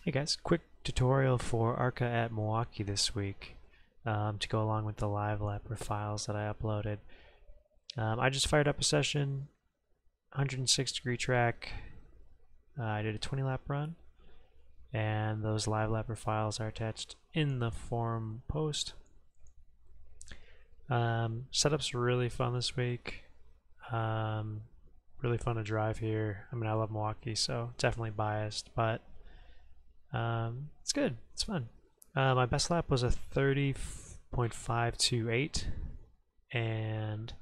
Hey guys, quick tutorial for ARCA at Milwaukee this week to go along with the live lapper files that I uploaded. I just fired up a session, 106-degree track. I did a 20 lap run, and those live lapper files are attached in the forum post. Setup's really fun this week. Really fun to drive here. I mean, I love Milwaukee, so definitely biased, but it's good. It's fun. My best lap was a 30.528, and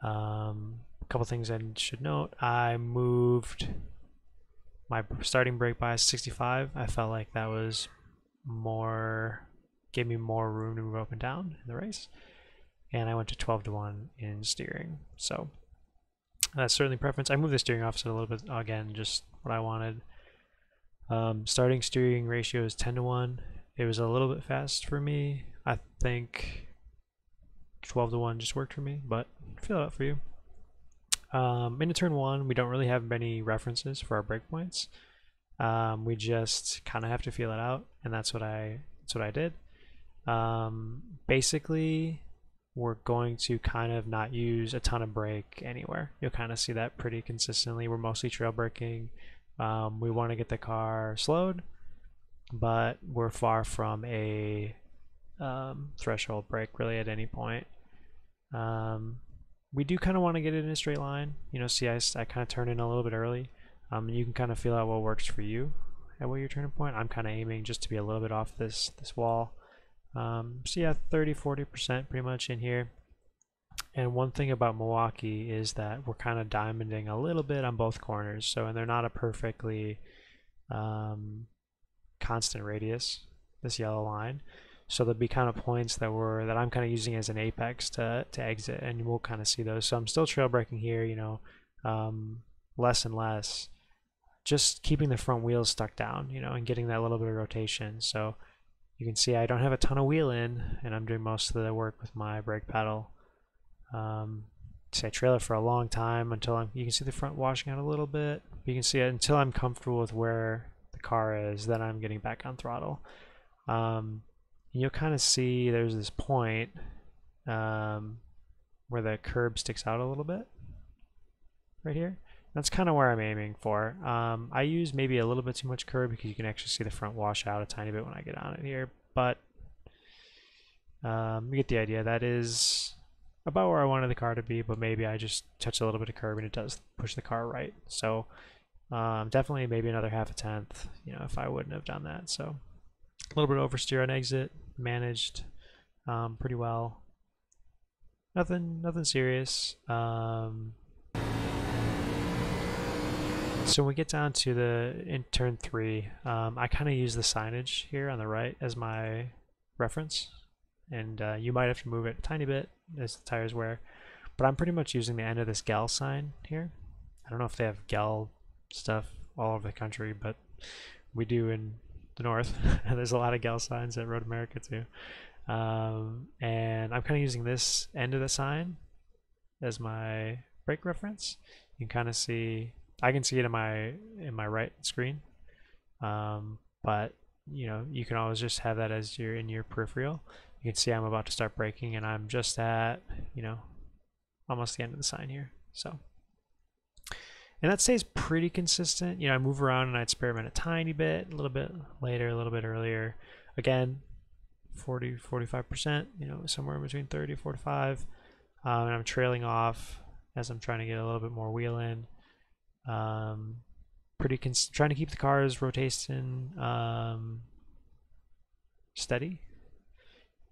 a couple things I should note. I moved my starting brake by 65. I felt like that was gave me more room to move up and down in the race, and I went to 12-1 in steering. So that's certainly preference. I moved the steering offset a little bit again, just what I wanted. Starting steering ratio is 10-1. It was a little bit fast for me. I think 12-1 just worked for me, but feel it out for you. Into turn one, we don't really have many references for our breakpoints. We just kind of have to feel it out, and that's what I did. Basically, we're going to kind of not use a ton of brake anywhere. You'll kind of see that pretty consistently. We're mostly trail braking. We want to get the car slowed, but we're far from a threshold brake really at any point. We do kind of want to get it in a straight line. You know, see, I kind of turn in a little bit early. You can kind of feel out what works for you at what your turning point. I'm kind of aiming just to be a little bit off this wall. So yeah, 30-40% pretty much in here. And one thing about Milwaukee is that we're kind of diamonding a little bit on both corners, so and they're not a perfectly constant radius, this yellow line. So there'll be kind of points that I'm kind of using as an apex to exit, and we'll kind of see those. So I'm still trail braking here, you know, less and less, just keeping the front wheels stuck down, you know, and getting that little bit of rotation. So you can see I don't have a ton of wheel in, and I'm doing most of the work with my brake pedal. I trail it for a long time until you can see the front washing out a little bit. You can see it until I'm comfortable with where the car is, then I'm getting back on throttle. You'll kind of see there's this point where the curb sticks out a little bit right here. That's kind of where I'm aiming for. I use maybe a little bit too much curb because you can actually see the front wash out a tiny bit when I get on it here, but you get the idea. That is about where I wanted the car to be, but maybe I just touch a little bit of curb and it does push the car right. So definitely maybe another half a tenth, you know, if I wouldn't have done that. So a little bit of oversteer on exit, managed pretty well. Nothing serious. So when we get down to in turn 3, I kind of use the signage here on the right as my reference, and you might have to move it a tiny bit as the tires wear, but I'm pretty much using the end of this GAL sign here. I don't know if they have GAL stuff all over the country, but we do in the north. There's a lot of GAL signs at Road America too, and I'm kind of using this end of the sign as my brake reference. You can kind of see, I can see it in my right screen, but you know, you can always just have that as in your peripheral. You can see I'm about to start braking, and I'm just at, you know, almost the end of the sign here. So, and that stays pretty consistent. You know, I move around and I experiment a tiny bit, a little bit later, a little bit earlier. Again, 40-45%, you know, somewhere between 30-45. And I'm trailing off as I'm trying to get a little bit more wheel in. Trying to keep the car's rotation steady.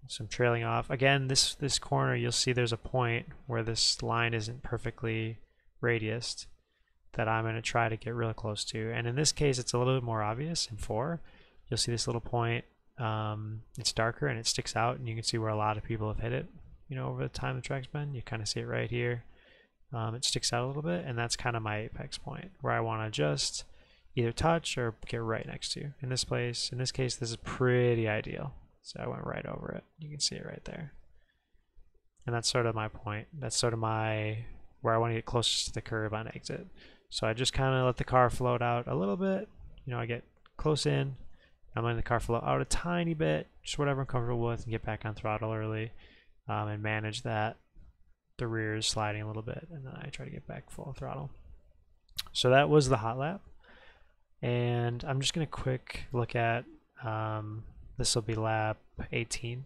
So I'm trailing off. Again, this corner, you'll see there's a point where this line isn't perfectly radiused that I'm going to try to get really close to. And in this case, it's a little bit more obvious. In 4, you'll see this little point. It's darker and it sticks out, and you can see where a lot of people have hit it, you know, over the time the track's been. You kind of see it right here. It sticks out a little bit, and that's kind of my apex point where I want to just either touch or get right next to. In this case, this is pretty ideal. So I went right over it. You can see it right there. And that's sort of my point. That's sort of where I want to get closest to the curb on exit. So I just kind of let the car float out a little bit. You know, I get close in. I'm letting the car flow out a tiny bit, just whatever I'm comfortable with, and get back on throttle early, and manage that. The rear is sliding a little bit, and then I try to get back full throttle. So that was the hot lap, and I'm just going to quick look at, this will be lap 18,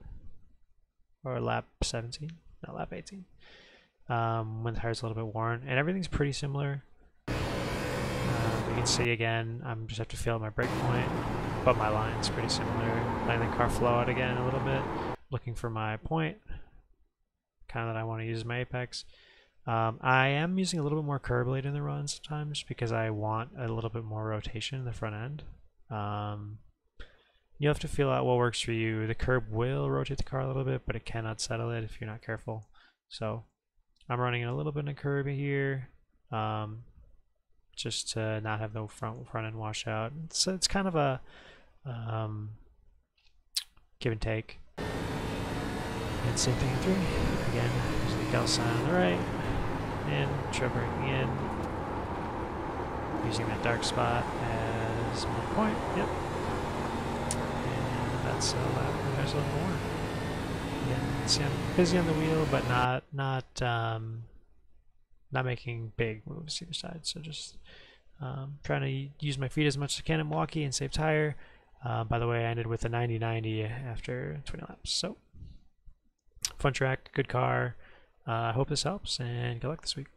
or lap 17, no, lap 18, when the tire's a little bit worn, and everything's pretty similar. You can see again, I'm just have to feel out my brake point, but my line's pretty similar. Letting the car flow out again a little bit, looking for my point, kind of that I want to use as my apex. I am using a little bit more curb blade in the run sometimes because I want a little bit more rotation in the front end. You have to feel out what works for you. The curb will rotate the car a little bit, but it cannot settle it if you're not careful. So I'm running a little bit of curb here, just to not have the front end wash out. So it's kind of a give and take. And same thing in 3. Again, using the Gal sign on the right, and trail braking in, using that dark spot as my point. Yep. And that's a lap. There's a little more. Again, see, I'm busy on the wheel, but not making big moves either side. So just trying to use my feet as much as I can in Milwaukee and save tire. By the way, I ended with a 90-90 after 20 laps. So fun track, good car. I hope this helps, and good luck this week.